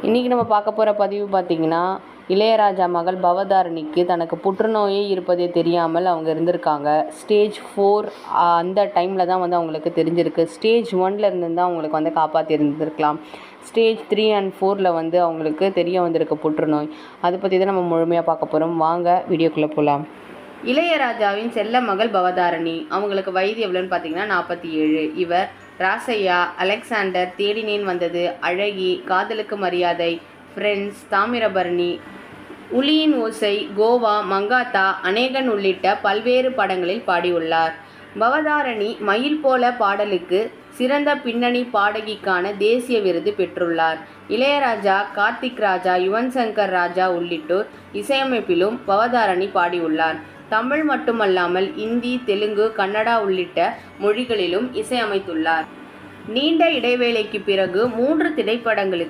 இன்றைக்கி நம்ம பார்க்க போகிற பதிவு பார்த்திங்கன்னா, இளையராஜா மகள் பவதாரணிக்கு தனக்கு புற்றுநோயே இருப்பதே தெரியாமல் அவங்க இருந்திருக்காங்க. ஸ்டேஜ் 4 அந்த டைமில் தான் அவங்களுக்கு தெரிஞ்சிருக்கு. ஸ்டேஜ் 1ல் இருந்து தான் அவங்களுக்கு காப்பாற்றி இருந்திருக்கலாம். ஸ்டேஜ் 3 and 4ல் அவங்களுக்கு தெரிய வந்திருக்கு புற்றுநோய். அதை பற்றி தான் நம்ம முழுமையாக பார்க்க போகிறோம். வாங்க வீடியோக்குள்ளே போகலாம். இளையராஜாவின் செல்ல மகள் பவதாரணி. அவங்களுக்கு வயது எவ்வளோன்னு பார்த்தீங்கன்னா 47. இவர் ராசையா, அலெக்சாண்டர், தேடினேன் வந்தது, அழகி, காதலுக்கு மரியாதை, ஃப்ரெண்ட்ஸ், தாமிரபரணி, உளியின் ஓசை, கோவா, மங்காத்தா, அநேகன் உள்ளிட்ட பல்வேறு படங்களில் பாடியுள்ளார். பவதாரணி மயில் போல பாடலுக்கு சிறந்த பின்னணி பாடகிக்கான தேசிய விருது பெற்றுள்ளார். இளையராஜா, கார்த்திக் ராஜா, யுவன் சங்கர் ராஜா உள்ளிட்டோர் இசையமைப்பிலும் பவதாரணி பாடியுள்ளார். தமிழ் மட்டுமல்லாமல் இந்தி, தெலுங்கு, கன்னடா உள்ளிட்ட மொழிகளிலும் இசையமைத்துள்ளார். நீண்ட இடைவேளைக்கு பிறகு 3 திரைப்படங்களுக்கு